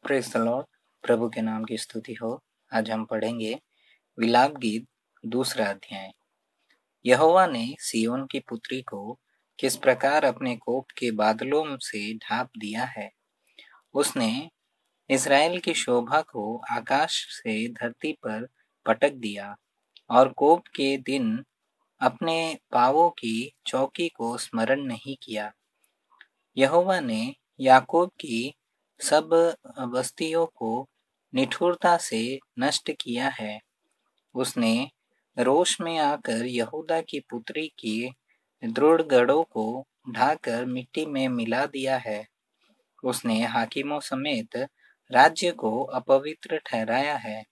Praise the Lord. प्रभु के नाम की स्तुति हो। आज हम पढ़ेंगे विलाप गीत दूसरा अध्याय। यहोवा ने सिय्योन की पुत्री को किस प्रकार अपने कोप के बादलों से ढाँप दिया है। उसने इस्राएल की शोभा को आकाश से धरती पर पटक दिया और कोप के दिन अपने पाँवों की चौकी को स्मरण नहीं किया। यहोवा ने याकूब की सब बस्तियों को निठुरता से नष्ट किया है। उसने रोष में आकर यहूदा की पुत्री की दृढ़ गढ़ों को ढाकर मिट्टी में मिला दिया है। उसने हाकिमों समेत राज्य को अपवित्र ठहराया है।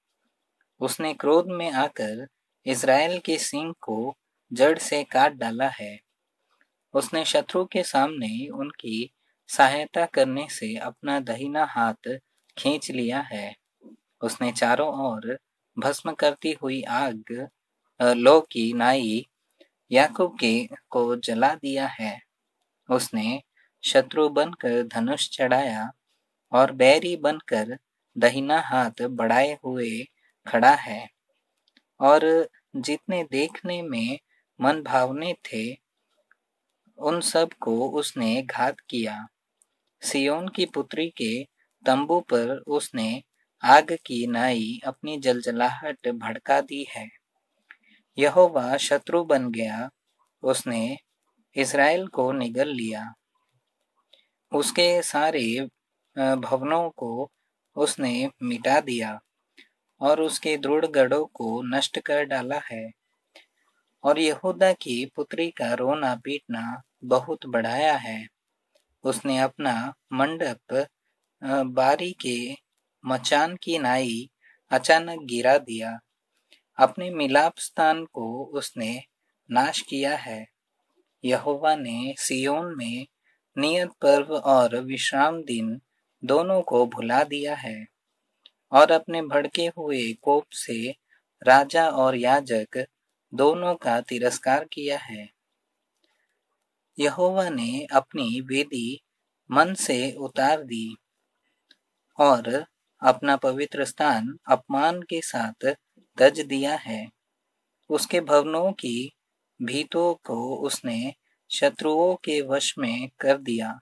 उसने क्रोध में आकर इस्राएल के सींग को जड़ से काट डाला है। उसने शत्रु के सामने उनकी सहायता करने से अपना दाहिना हाथ खींच लिया है। उसने चारों ओर भस्म करती हुई आग लौ की नाई याकूब को जला दिया है। उसने शत्रु बनकर धनुष चढ़ाया और बैरी बनकर दाहिना हाथ बढ़ाए हुए खड़ा है। और जितने देखने में मन भावने थे उन सब को उसने घात किया। सिय्योन की पुत्री के तंबू पर उसने आग की नाई अपनी जलजलाहट भड़का दी है। यहोवा शत्रु बन गया, उसने इस्राएल को निगल लिया। उसके सारे भवनों को उसने मिटा दिया और उसके दृढ़ गढ़ों को नष्ट कर डाला है। और यहूदा की पुत्री का रोना पीटना बहुत बढ़ाया है। उसने अपना मंडप बारी के मचान की नाई अचानक गिरा दिया। अपने मिलाप स्थान को उसने नाश किया है। यहोवा ने सिय्योन में नियत पर्व और विश्राम दिन दोनों को भुला दिया है और अपने भड़के हुए कोप से राजा और याजक दोनों का तिरस्कार किया है। यहोवा ने अपनी वेदी मन से उतार दी और अपना पवित्र स्थान अपमान के साथ तज दिया है। उसके भवनों की भीतों को उसने शत्रुओं के वश में कर दिया।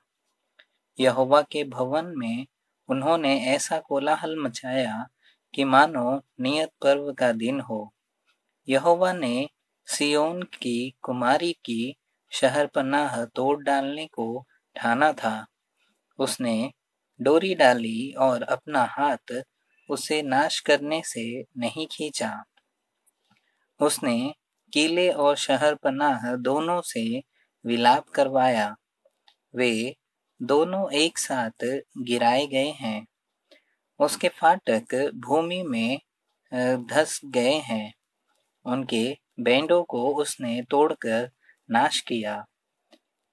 यहोवा के भवन में उन्होंने ऐसा कोलाहल मचाया कि मानो नियत पर्व का दिन हो। यहोवा ने सिय्योन की कुमारी की शहरपनाह तोड़ डालने को ठाना था। उसने डोरी डाली और अपना हाथ उसे नाश करने से नहीं खींचा। उसने किले और शहरपनाह दोनों से विलाप करवाया। वे दोनों एक साथ गिराए गए हैं। उसके फाटक भूमि में धंस गए हैं। उनके बैंडों को उसने तोड़कर नाश किया।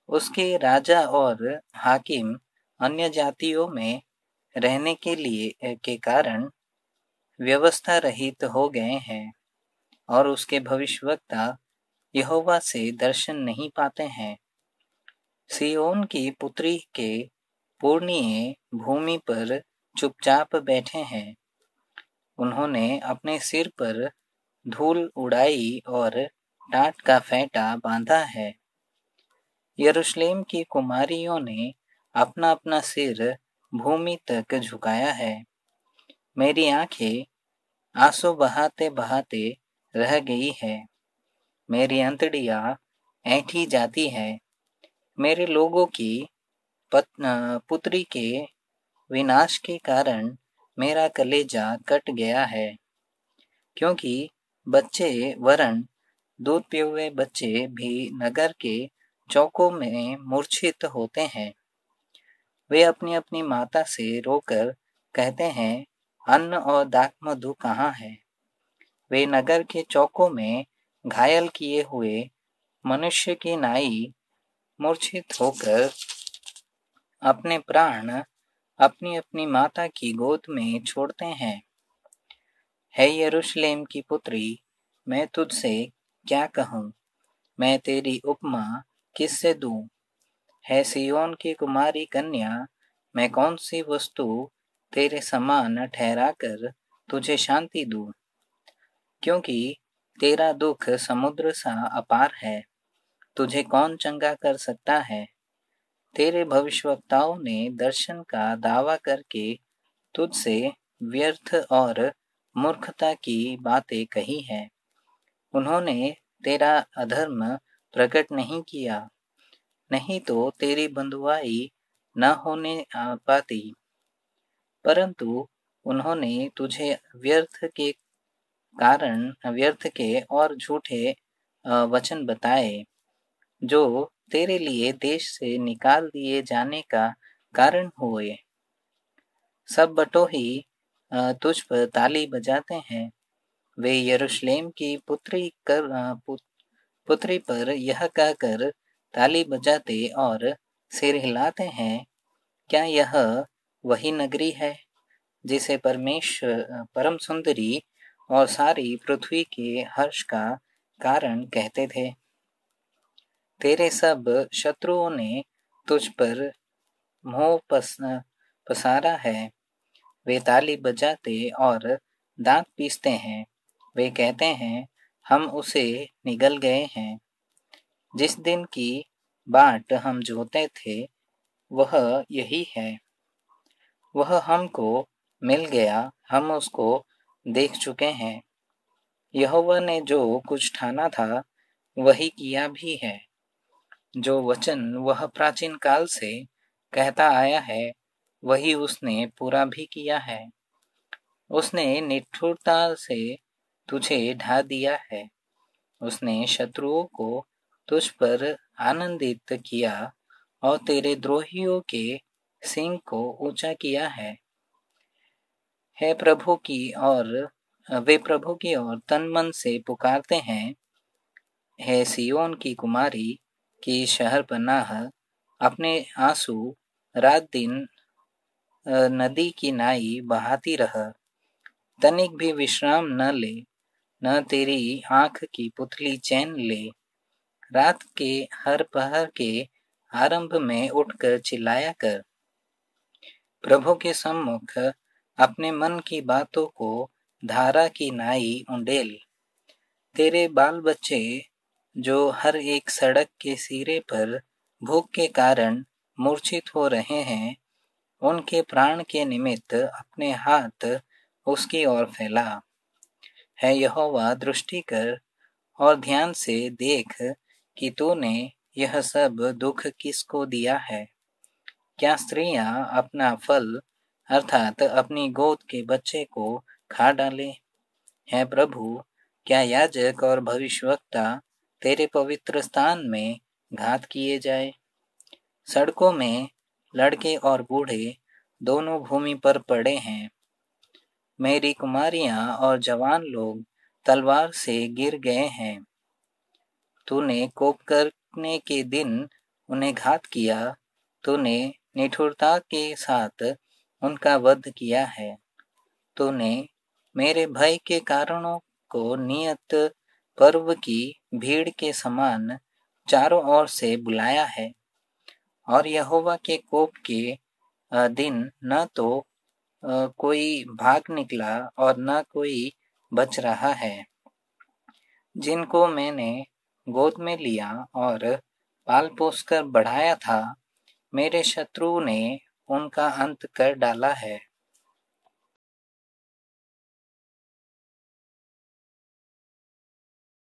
उसके राजा और हाकिम अन्य जातियों में रहने के कारण व्यवस्था रहित हो गए हैं और उसके भविष्यवक्ता यहोवा से दर्शन नहीं पाते हैं। सिय्योन की पुत्री के पुरनिये भूमि पर चुपचाप बैठे हैं। उन्होंने अपने सिर पर धूल उड़ाई और टाट का फेंटा बांधा है। यरूशलेम की कुमारियों ने अपना अपना सिर भूमि तक झुकाया है। मेरी आंखें आंसू बहाते बहाते रह गई है। मेरी अंतड़ियाँ ऐंठी जाती है। मेरे लोगों की पुत्री के विनाश के कारण मेरा कलेजा कट गया है। क्योंकि बच्चे वरन दूध पिए हुए बच्चे भी नगर के चौकों में मूर्छित होते हैं। वे अपनी अपनी माता से रोकर कहते हैं, अन्न और दाखमधु कहाँ है। वे नगर के चौकों में घायल किए हुए मनुष्य की नाई मूर्छित होकर अपने प्राण अपनी अपनी माता की गोद में छोड़ते हैं। हे यरूशलेम की पुत्री, मैं तुझसे क्या कहूँ? मैं तेरी उपमा किससे दूँ? है सिय्योन की कुमारी कन्या, मैं कौन सी वस्तु तेरे समान ठहराकर तुझे शांति दूं, क्योंकि तेरा दुख समुद्र सा अपार है, तुझे कौन चंगा कर सकता है। तेरे भविष्यवक्ताओं ने दर्शन का दावा करके तुझसे व्यर्थ और मूर्खता की बातें कही हैं। उन्होंने तेरा अधर्म प्रकट नहीं किया, नहीं तो तेरी बंधुआई न होने पाती, परंतु उन्होंने तुझे व्यर्थ के और झूठे वचन बताए, जो तेरे लिए देश से निकाल दिए जाने का कारण हुए। सब बटोही तुझ पर ताली बजाते हैं, वे यरूशलेम की पुत्री पर यह कहकर ताली बजाते और सिर हिलाते हैं, क्या यह वही नगरी है जिसे परम सुंदरी और सारी पृथ्वी के हर्ष का कारण कहते थे। तेरे सब शत्रुओं ने तुझ पर मोह पसारा है, वे ताली बजाते और दांत पीसते हैं, वे कहते हैं हम उसे निगल गए हैं। जिस दिन की बाट हम जोते थे वह यही है, वह हमको मिल गया, हम उसको देख चुके हैं। यहोवा ने जो कुछ ठाना था वही किया भी है, जो वचन वह प्राचीन काल से कहता आया है वही उसने पूरा भी किया है। उसने निष्ठुरता से तुझे ढा दिया है, उसने शत्रुओं को तुझ पर आनंदित किया और तेरे द्रोहियों के सिंग को ऊंचा किया है। वे प्रभु की ओर तन मन से पुकारते हैं, हे सियोन की कुमारी की शहरपनाह, अपने आंसू रात दिन नदी की नाई बहाती रह, तनिक भी विश्राम न ले, न तेरी आंख की पुतली चैन ले। रात के हर पहर के आरंभ में उठकर चिल्लाया कर, प्रभु के सम्मुख अपने मन की बातों को धारा की नाई उंडेल। तेरे बाल बच्चे जो हर एक सड़क के सिरे पर भूख के कारण मूर्छित हो रहे हैं, उनके प्राण के निमित्त अपने हाथ उसकी ओर फैला। है यहोवा, दृष्टि कर और ध्यान से देख कि तूने यह सब दुख किसको दिया है। क्या स्त्रियां अपना फल अर्थात अपनी गोद के बच्चे को खा डाले। है प्रभु, क्या याजक और भविष्यवक्ता तेरे पवित्र स्थान में घात किए जाए। सड़कों में लड़के और बूढ़े दोनों भूमि पर पड़े हैं। मेरी कुमारियां और जवान लोग तलवार से गिर गए हैं। तूने कोप करने के दिन उन्हें घात किया, तूने निठुरता के साथ उनका वध किया है। तूने मेरे भय के कारणों को नियत पर्व की भीड़ के समान चारों ओर से बुलाया है, और यहोवा के कोप के दिन न तो कोई भाग निकला और न कोई बच रहा है। जिनको मैंने गोद में लिया और पाल पोस कर बढ़ाया था, मेरे शत्रु ने उनका अंत कर डाला है।